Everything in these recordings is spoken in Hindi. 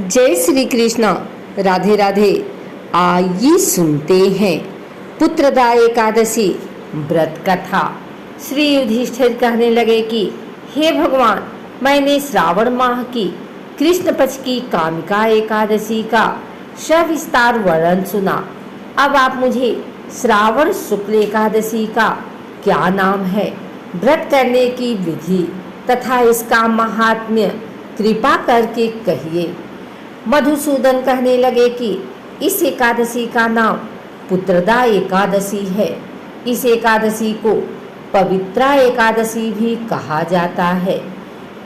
जय श्री कृष्ण। राधे राधे। आइए सुनते हैं पुत्रदा एकादशी व्रत कथा। श्री युधिष्ठिर कहने लगे कि हे भगवान, मैंने श्रावण माह की कृष्ण पक्ष की कामिका एकादशी का सविस्तार वर्णन सुना। अब आप मुझे श्रावण शुक्ल एकादशी का क्या नाम है, व्रत करने की विधि तथा इसका महात्म्य कृपा करके कहिए। मधुसूदन कहने लगे कि इस एकादशी का नाम पुत्रदा एकादशी है। इस एकादशी को पवित्रा एकादशी भी कहा जाता है।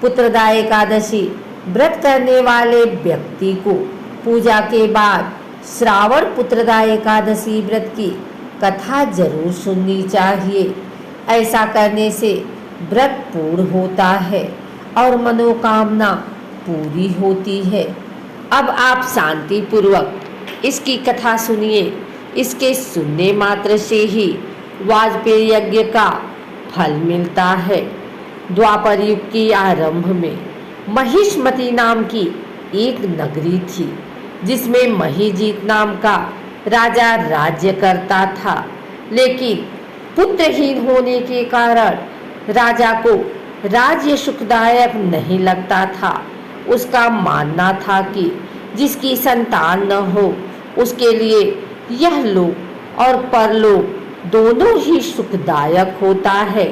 पुत्रदा एकादशी व्रत करने वाले व्यक्ति को पूजा के बाद श्रावण पुत्रदा एकादशी व्रत की कथा जरूर सुननी चाहिए। ऐसा करने से व्रत पूर्ण होता है और मनोकामना पूरी होती है। अब आप शांति पूर्वक इसकी कथा सुनिए। इसके सुनने मात्र से ही वाजपेयी यज्ञ का फल मिलता है। द्वापर युग के आरंभ में महिष्मती नाम की एक नगरी थी, जिसमें महिजीत नाम का राजा राज्य करता था। लेकिन पुत्रहीन होने के कारण राजा को राज्य सुखदायक नहीं लगता था। उसका मानना था कि जिसकी संतान न हो, उसके लिए यह लोक और परलोक दोनों ही सुखदायक होता है।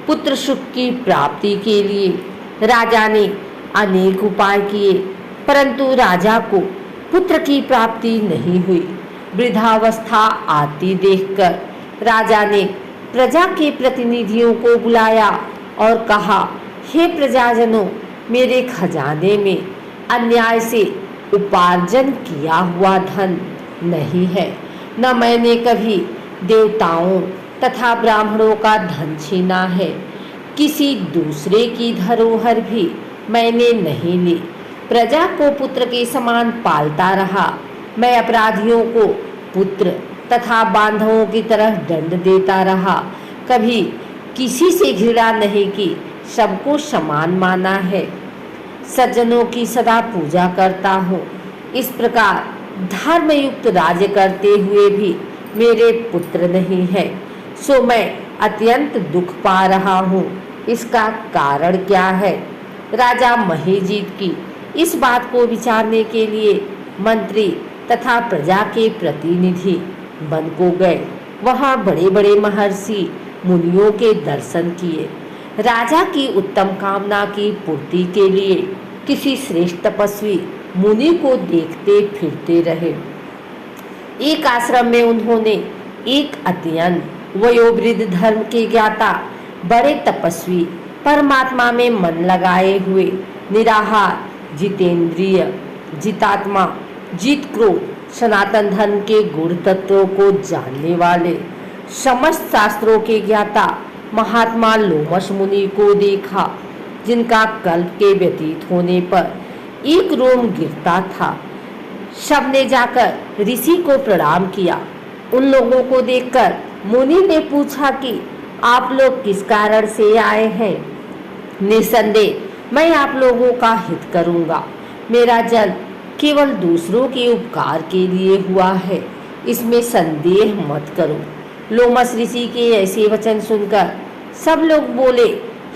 पुत्र सुख की प्राप्ति के लिए राजा ने अनेक उपाय किए, परंतु राजा को पुत्र की प्राप्ति नहीं हुई। वृद्धावस्था आती देखकर राजा ने प्रजा के प्रतिनिधियों को बुलाया और कहा, हे प्रजाजनों, मेरे खजाने में अन्याय से उपार्जन किया हुआ धन नहीं है। न मैंने कभी देवताओं तथा ब्राह्मणों का धन छीना है। किसी दूसरे की धरोहर भी मैंने नहीं ली। प्रजा को पुत्र के समान पालता रहा। मैं अपराधियों को पुत्र तथा बांधवों की तरह दंड देता रहा। कभी किसी से घृणा नहीं की, सबको समान माना है। सज्जनों की सदा पूजा करता हूँ। इस प्रकार धर्मयुक्त राज्य करते हुए भी मेरे पुत्र नहीं है, सो मैं अत्यंत दुख पा रहा हूँ। इसका कारण क्या है? राजा महिजीत की इस बात को विचारने के लिए मंत्री तथा प्रजा के प्रतिनिधि वन को गए। वहाँ बड़े बड़े महर्षि मुनियों के दर्शन किए। राजा की उत्तम कामना की पूर्ति के लिए किसी श्रेष्ठ तपस्वी मुनि को देखते फिरते रहे। एक आश्रम में उन्होंने एक अत्यंत वयोवृद्ध धर्म के ज्ञाता, बड़े तपस्वी, परमात्मा में मन लगाए हुए, निराहार, जितेंद्रिय, जितात्मा, जित क्रोध, सनातन धर्म के गुण तत्वों को जानने वाले, समस्त शास्त्रों के ज्ञाता महात्मा लोमश मुनि को देखा, जिनका कल्प के व्यतीत होने पर एक रोम गिरता था। सबने जाकर ऋषि को प्रणाम किया। उन लोगों को देखकर मुनि ने पूछा कि आप लोग किस कारण से आए हैं? निसंदेह मैं आप लोगों का हित करूंगा। मेरा जन्म केवल दूसरों के उपकार के लिए हुआ है, इसमें संदेह मत करो। लोमश ऋषि के ऐसे वचन सुनकर सब लोग बोले,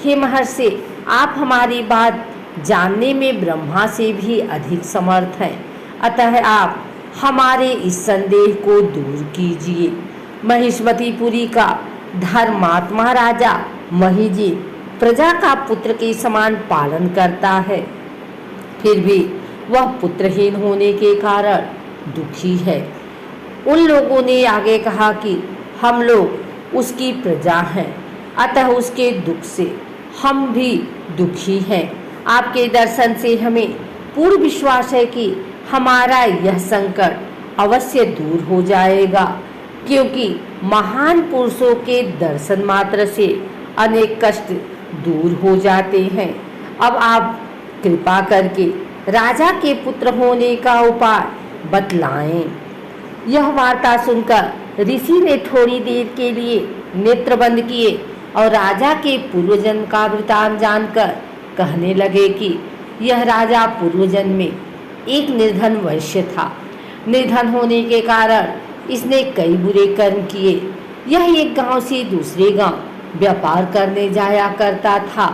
हे महर्षि, आप हमारी बात जानने में ब्रह्मा से भी अधिक समर्थ हैं, अतः आप हमारे इस संदेह को दूर कीजिए। महिष्मतीपुरी का धर्मात्मा राजा महिजीत प्रजा का पुत्र के समान पालन करता है, फिर भी वह पुत्रहीन होने के कारण दुखी है। उन लोगों ने आगे कहा कि हम लोग उसकी प्रजा हैं, अतः उसके दुख से हम भी दुखी हैं। आपके दर्शन से हमें पूर्ण विश्वास है कि हमारा यह संकट अवश्य दूर हो जाएगा, क्योंकि महान पुरुषों के दर्शन मात्र से अनेक कष्ट दूर हो जाते हैं। अब आप कृपा करके राजा के पुत्र होने का उपाय बतलाएं। यह वार्ता सुनकर ऋषि ने थोड़ी देर के लिए नेत्र बंद किए और राजा के पूर्वजन्म का वृतांत जानकर कहने लगे कि यह राजा पूर्वजन्म में एक निर्धन वैश्य था। निर्धन होने के कारण इसने कई बुरे कर्म किए। यह एक गांव से दूसरे गांव व्यापार करने जाया करता था।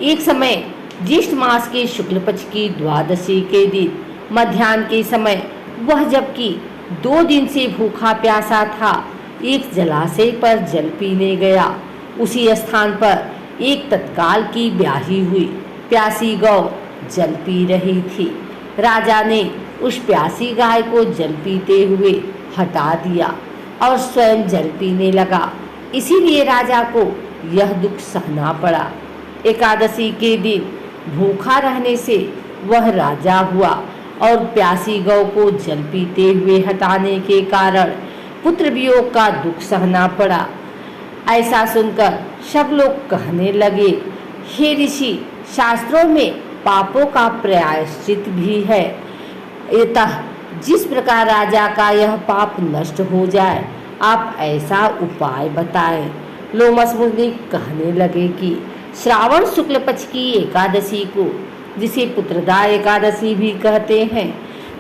एक समय ज्येष्ठ मास के शुक्ल पक्ष की द्वादशी के दिन मध्याह्न के समय वह जबकि 2 दिन से भूखा प्यासा था, एक जलाशय पर जल पीने गया। उसी स्थान पर एक तत्काल की ब्याही हुई प्यासी गौ जल पी रही थी। राजा ने उस प्यासी गाय को जल पीते हुए हटा दिया और स्वयं जल पीने लगा। इसीलिए राजा को यह दुख सहना पड़ा। एकादशी के दिन भूखा रहने से वह राजा हुआ और प्यासी गौ को जल पीते हुए हटाने के कारण पुत्र वियोग का दुख सहना पड़ा। ऐसा सुनकर सब लोग कहने लगे, हे ऋषि, शास्त्रों में पापों का प्रायश्चित भी है। अतः जिस प्रकार राजा का यह पाप नष्ट हो जाए, आप ऐसा उपाय बताएं। लोमस मुनि कहने लगे कि श्रावण शुक्ल पक्ष की एकादशी को, जिसे पुत्रदा एकादशी भी कहते हैं,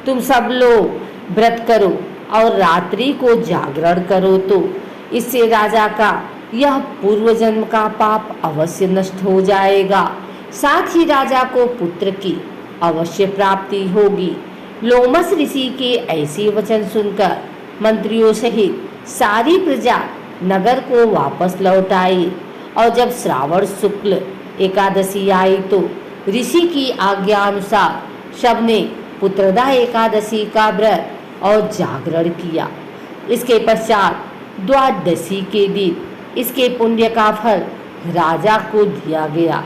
तुम सब लोग व्रत करो और रात्रि को जागरण करो, तो इससे राजा का यह पूर्व जन्म का पाप अवश्य नष्ट हो जाएगा। साथ ही राजा को पुत्र की अवश्य प्राप्ति होगी। लोमस ऋषि के ऐसे वचन सुनकर मंत्रियों सहित सारी प्रजा नगर को वापस लौट आई और जब श्रावण शुक्ल एकादशी आई तो ऋषि की आज्ञा अनुसार सबने पुत्रदा एकादशी का व्रत और जागरण किया। इसके पश्चात द्वादशी के दिन इसके पुण्य का फल राजा को दिया गया।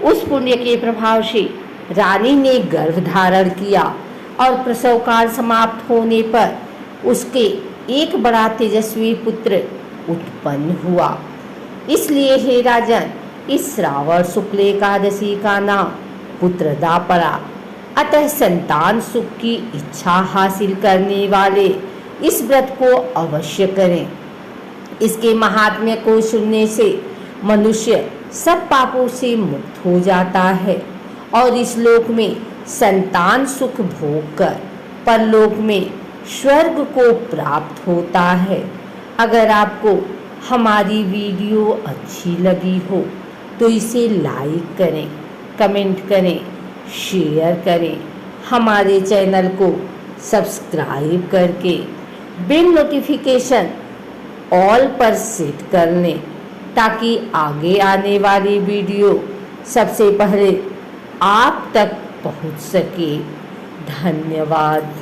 उस पुण्य के प्रभाव से रानी ने गर्भ धारण किया और प्रसव काल समाप्त होने पर उसके एक बड़ा तेजस्वी पुत्र उत्पन्न हुआ। इसलिए हे राजन, इस श्रावण शुक्ल एकादशी का नाम पुत्रदा पड़ा। अतः संतान सुख की इच्छा हासिल करने वाले इस व्रत को अवश्य करें। इसके महात्म्य को सुनने से मनुष्य सब पापों से मुक्त हो जाता है और इस लोक में संतान सुख भोग कर परलोक में स्वर्ग को प्राप्त होता है। अगर आपको हमारी वीडियो अच्छी लगी हो तो इसे लाइक करें, कमेंट करें, शेयर करें। हमारे चैनल को सब्सक्राइब करके बेल नोटिफिकेशन ऑल पर सेट कर लें ताकि आगे आने वाली वीडियो सबसे पहले आप तक पहुंच सके। धन्यवाद।